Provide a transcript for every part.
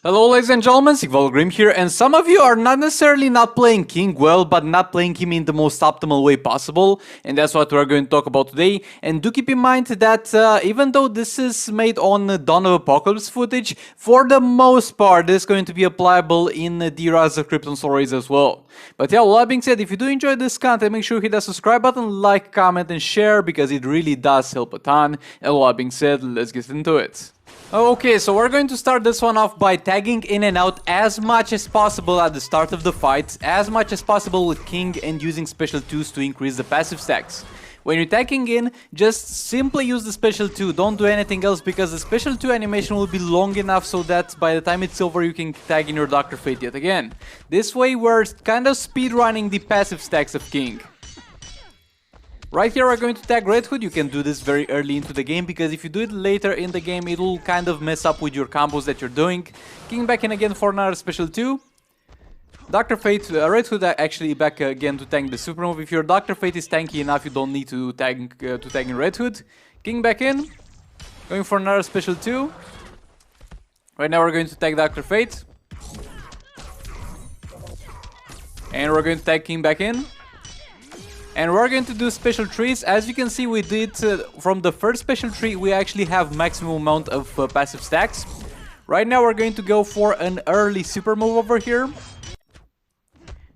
Hello ladies and gentlemen, Grim here, and some of you are not necessarily not playing King well, but not playing him in the most optimal way possible, and that's what we're going to talk about today. And do keep in mind that even though this is made on Dawn of Apocalypse footage, for the most part this is going to be applicable in the Rise of Krypton stories as well. But yeah, with that being said, if you do enjoy this content, make sure you hit that subscribe button, like, comment and share, because it really does help a ton. And with that being said, let's get into it. Okay, so we're going to start this one off by tagging in and out as much as possible at the start of the fight, as much as possible with King, and using special 2s to increase the passive stacks. When you're tagging in, just simply use the special 2, don't do anything else, because the special 2 animation will be long enough so that by the time it's over you can tag in your Dr. Fate yet again. This way we're kind of speedrunning the passive stacks of King. Right here we're going to tag Red Hood. You can do this very early into the game, because if you do it later in the game it will kind of mess up with your combos that you're doing. King back in again for another special 2. Dr. Fate, Red Hood actually back again to tank the super move. If your Dr. Fate is tanky enough you don't need to tag in Red Hood. King back in, going for another special 2. Right now we're going to tag Dr. Fate. And we're going to tag King back in. And we're going to do special trees. As you can see, we did from the first special tree we actually have maximum amount of passive stacks. Right now we're going to go for an early super move over here.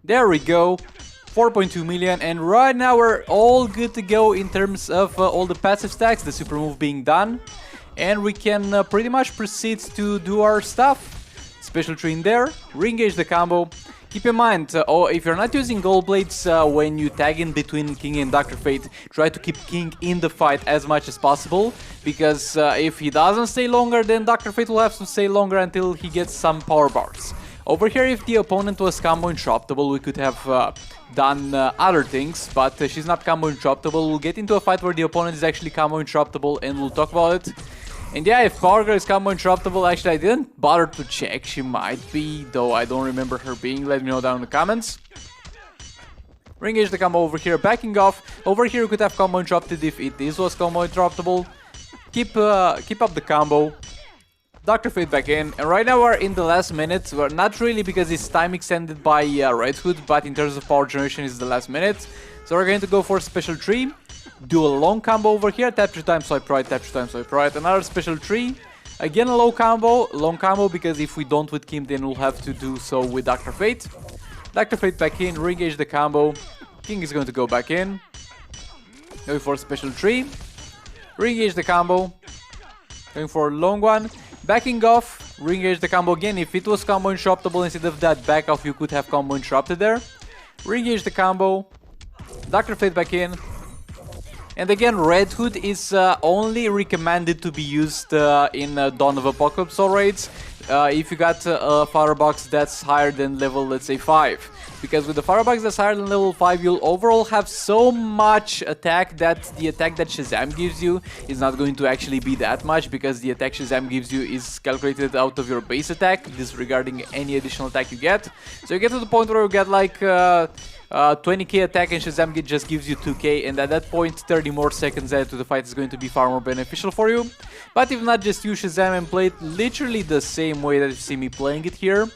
There we go, 4.2 million, and right now we're all good to go in terms of all the passive stacks, the super move being done. And we can pretty much proceed to do our stuff. Special tree in there, re-engage the combo. Keep in mind, if you're not using gold blades when you tag in between King and Dr. Fate, try to keep King in the fight as much as possible, because if he doesn't stay longer, then Dr. Fate will have to stay longer until he gets some power bars. Over here, if the opponent was combo interruptible, we could have done other things, but she's not combo interruptible. We'll get into a fight where the opponent is actually combo interruptible, and we'll talk about it. And yeah, if Power Girl is combo interruptible, actually I didn't bother to check, she might be, though I don't remember her being, let me know down in the comments. Re-engage the combo over here, backing off. Over here you could have combo interrupted if it was combo interruptible. Keep up the combo. Dr. Fate back in, and right now we're in the last minute. We're not really, because it's time extended by Red Hood, but in terms of power generation it's the last minute. So we're going to go for special 3. Do a long combo over here, tap 3 times, swipe right, tap 3 times, swipe right. Another special 3. Again a long combo, because if we don't with Kim, then we'll have to do so with Dr. Fate. Dr. Fate back in, re-engage the combo. King is going to go back in. Going for special 3. Re-engage the combo. Going for a long one. Backing off, re-engage the combo again. If it was combo interruptible, instead of that back off, you could have combo interrupted there. Re-engage the combo. Dr. Fate back in. And again, Red Hood is only recommended to be used in Dawn of Apocalypse raids if you got a firebox that's higher than level, let's say, 5. Because with the firebox that's higher than level 5, you'll overall have so much attack that the attack that Shazam gives you is not going to actually be that much, because the attack Shazam gives you is calculated out of your base attack, disregarding any additional attack you get. So you get to the point where you get like 20k attack and Shazam just gives you 2k, and at that point 30 more seconds added to the fight is going to be far more beneficial for you. But if not, just use Shazam and play it literally the same way that you see me playing it here,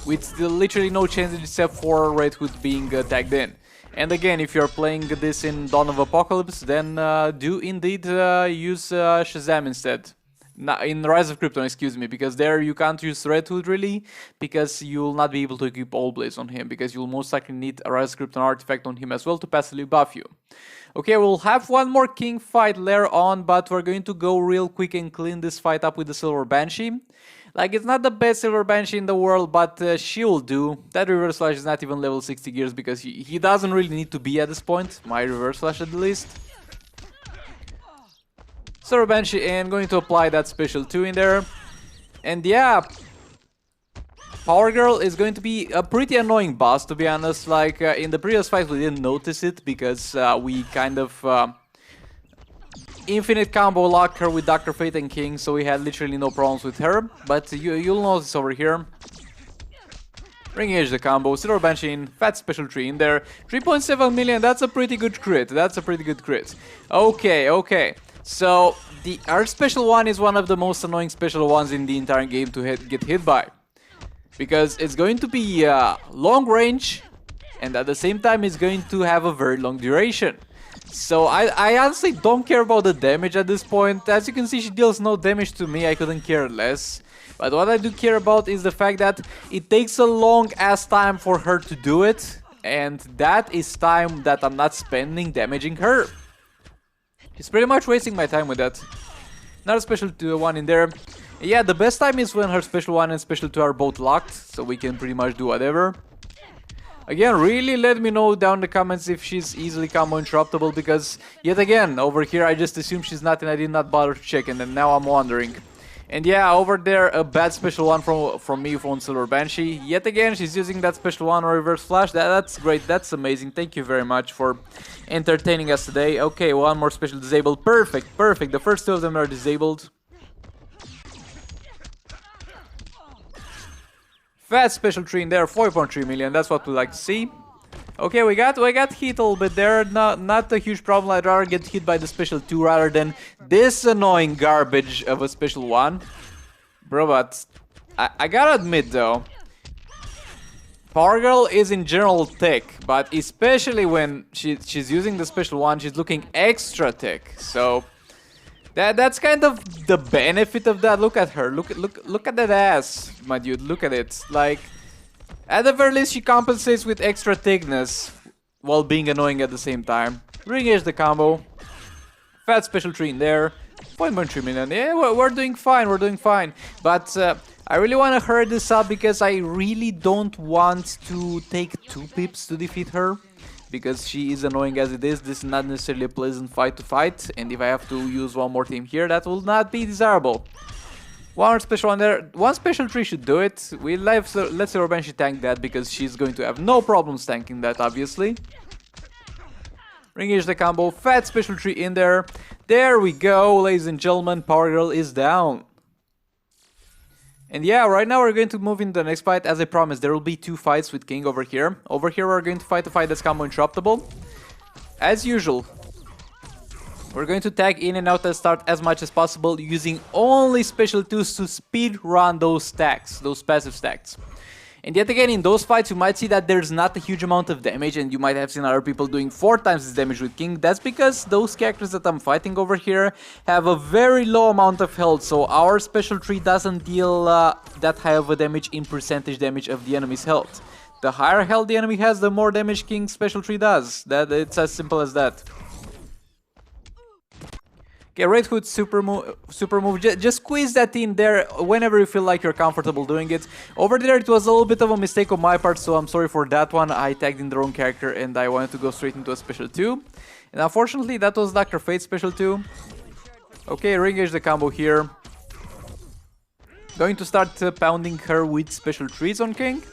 with literally no changes except for Red Hood being tagged in. And again, if you're playing this in Dawn of Apocalypse, then do indeed use Shazam instead. In Rise of Krypton, excuse me, because there you can't use Red Hood really, because you'll not be able to equip all blades on him, because you'll most likely need a Rise of Krypton artifact on him as well to passively buff you. Okay, we'll have one more King fight later on, but we're going to go real quick and clean this fight up with the Silver Banshee. Like, it's not the best Silver Banshee in the world, but she will do. That Reverse Slash is not even level 60 gears, because he doesn't really need to be at this point, my Reverse Slash at the least. Silver Banshee, and going to apply that special 2 in there. And yeah, Power Girl is going to be a pretty annoying boss, to be honest. Like, in the previous fight we didn't notice it, because we kind of infinite combo locked her with Dr. Fate and King, so we had literally no problems with her. But you'll notice over here. Re-engage the combo, Silver Banshee in, fat special 3 in there. 3.7 million, that's a pretty good crit, that's a pretty good crit. Okay, okay. So our special one is one of the most annoying special ones in the entire game to get hit by. Because it's going to be long range, and at the same time it's going to have a very long duration. So I honestly don't care about the damage at this point. As you can see, she deals no damage to me, I couldn't care less. But what I do care about is the fact that it takes a long ass time for her to do it. And that is time that I'm not spending damaging her. She's pretty much wasting my time with that. Another special 1 in there. Yeah, the best time is when her special 1 and special 2 are both locked. So we can pretty much do whatever. Again, really let me know down in the comments if she's easily combo interruptible. Because yet again, over here I just assumed she's not and I did not bother to check. And then now I'm wondering. And yeah, over there, a bad special 1 from me from Silver Banshee. Yet again, she's using that special 1 on Reverse Flash. That's great, that's amazing. Thank you very much for entertaining us today. Okay, one more special disabled. Perfect, perfect. The first 2 of them are disabled. Fast special 3 in there, 4.3 million. That's what we like to see. Okay, we got hit a little bit there. Not a huge problem. I'd rather get hit by the special 2 rather than this annoying garbage of a special 1. Bro, but I gotta admit though, Power Girl is in general thick, but especially when she's using the special 1, she's looking extra thick. So that's kind of the benefit of that. Look at her. Look at that ass, my dude. Look at it. Like, at the very least, she compensates with extra thickness while being annoying at the same time. Re-engage the combo. Fat special 3 in there. 0.13 million. Yeah, we're doing fine. We're doing fine. But I really want to hurry this up because I really don't want to take 2 pips to defeat her. Because she is annoying as it is. This is not necessarily a pleasant fight to fight. And if I have to use one more team here, that will not be desirable. One special one there. One special 3 should do it. Let's Silver Banshee tank that because she's going to have no problems tanking that, obviously. Re-engage the combo. Fat special 3 in there. There we go, ladies and gentlemen. Power Girl is down. And yeah, right now we're going to move into the next fight. As I promised, there will be 2 fights with King over here. Over here we're going to fight a fight that's combo interruptible. As usual, we're going to tag in and out at start as much as possible using only special 2s to speed run those stacks, those passive stacks. And yet again, in those fights, you might see that there's not a huge amount of damage, and you might have seen other people doing 4 times this damage with King. That's because those characters that I'm fighting over here have a very low amount of health, so our special 3 doesn't deal that high of a damage in percentage damage of the enemy's health. The higher health the enemy has, the more damage King's special 3 does. It's as simple as that. Okay, Red Hood super move, just squeeze that in there whenever you feel like you're comfortable doing it. Over there it was a little bit of a mistake on my part, so I'm sorry for that one. I tagged in the wrong character and I wanted to go straight into a special 2. And unfortunately that was Dr. Fate's special 2. Okay, re-engage the combo here. Going to start pounding her with special 3s on King.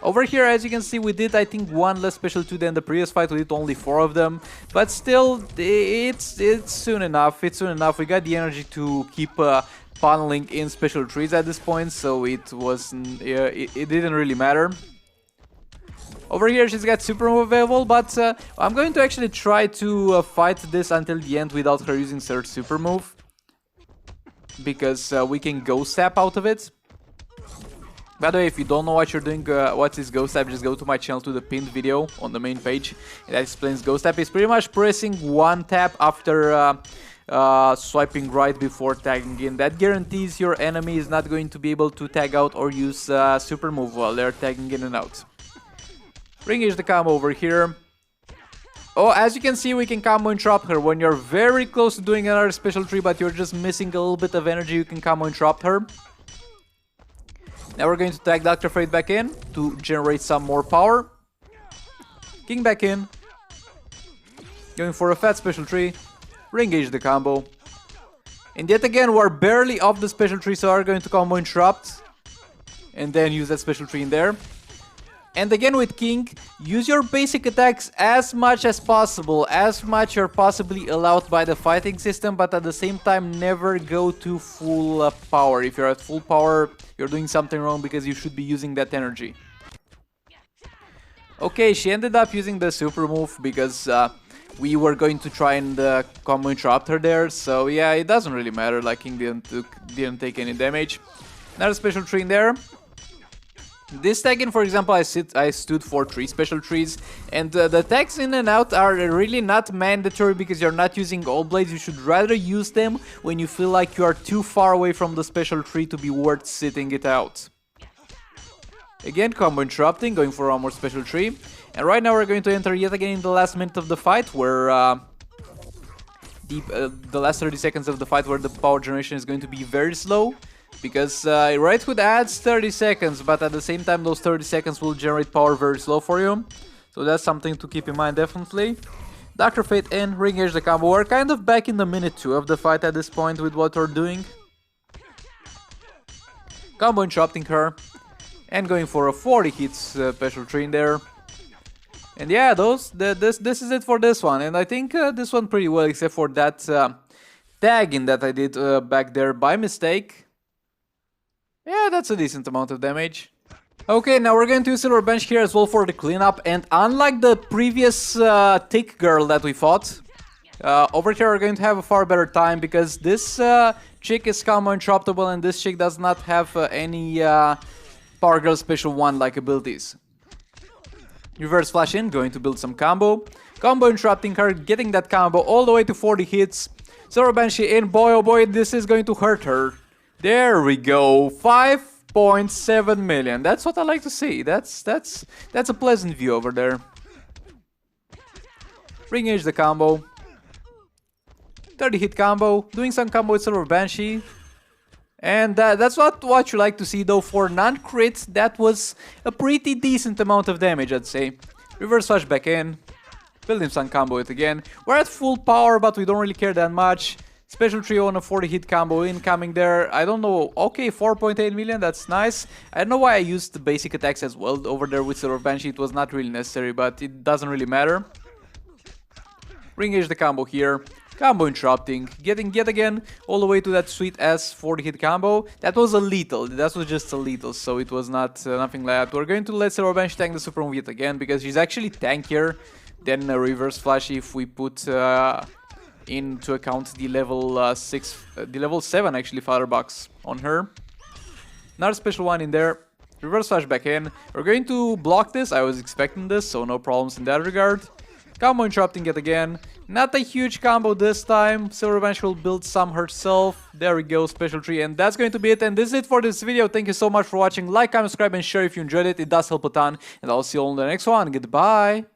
Over here, as you can see, we did, I think, 1 less special 2 than the previous fight. We did only 4 of them. But still, it's soon enough. It's soon enough. We got the energy to keep funneling in special 3s at this point. So it wasn't... it didn't really matter. Over here, she's got super move available. But I'm going to actually try to fight this until the end without her using third super move. Because we can Ghost Step out of it. By the way, if you don't know what you're doing, what is Ghost Step, just go to my channel to the pinned video on the main page. That explains Ghost Step. It's pretty much pressing 1 tap after swiping right before tagging in. That guarantees your enemy is not going to be able to tag out or use super move while they're tagging in and out. Re-engage the combo over here. Oh, as you can see, we can combo interrupt her. When you're very close to doing another special 3, but you're just missing a little bit of energy, you can combo interrupt her. Now we're going to tag Dr. Fate back in to generate some more power. King back in. Going for a fat special 3. Re-engage the combo. And yet again, we're barely off the special 3, so we're going to combo interrupt. And then use that special 3 in there. And again with King, use your basic attacks as much as possible, as much you're possibly allowed by the fighting system, but at the same time never go to full power. If you're at full power, you're doing something wrong because you should be using that energy. Okay, she ended up using the super move because we were going to try and combo interrupt her there, so yeah, it doesn't really matter, like King didn't take any damage. Another special tree in there. This tag in, for example, I stood for 3 special trees, and the tags in and out are really not mandatory because you're not using all blades. You should rather use them when you feel like you are too far away from the special tree to be worth sitting it out. Again, combo interrupting, going for one more special tree. And right now we're going to enter yet again in the last minute of the fight, where the last 30 seconds of the fight, where the power generation is going to be very slow. Because Right Hood adds 30 seconds, but at the same time those 30 seconds will generate power very slow for you. So that's something to keep in mind definitely. Dr. Fate and Ring Edge the combo. We're kind of back in the minute 2 of the fight at this point with what we're doing. Combo interrupting her. And going for a 40 hits special tree in there. And yeah, this is it for this one. And I think this one pretty well, except for that tagging that I did back there by mistake. Yeah, that's a decent amount of damage. Okay, now we're going to use Silver Bench here as well for the cleanup. And unlike the previous Tick Girl that we fought, over here we're going to have a far better time because this chick is combo interruptible and this chick does not have any Power Girl Special 1 like abilities. Reverse Flash in, going to build some combo. Combo interrupting her, getting that combo all the way to 40 hits. Silver Banshee in, boy oh boy, this is going to hurt her. There we go, 5.7 million. That's what I like to see. That's a pleasant view over there. Ring Edge the combo. 30 hit combo, doing some combo with Silver Banshee. And that's what you like to see though. For non-crit, that was a pretty decent amount of damage, I'd say. Reverse Flash back in. Building some combo it again. We're at full power, but we don't really care that much. Special trio on a 40 hit combo incoming there. I don't know. Okay, 4.8 million. That's nice. I don't know why I used the basic attacks as well over there with Silver Banshee. It was not really necessary, but it doesn't really matter. Ring Edge the combo here. Combo interrupting. Getting yet again all the way to that sweet ass 40 hit combo. That was a lethal. That was just a lethal, so it was not nothing like that. We're going to let Silver Banshee tank the super move yet again because she's actually tankier than a Reverse Flash if we put into account the level 7 actually Firebox on her. Another special one in there. Reverse Flash back in. We're going to block this. I was expecting this, so no problems in that regard. Combo interrupting it again. Not a huge combo this time. Silver Banshee will build some herself. There we go, special tree. And that's going to be it. And this is it for this video. Thank you so much for watching. Like, comment, subscribe, and share if you enjoyed it. It does help a ton. And I'll see you all in the next one. Goodbye.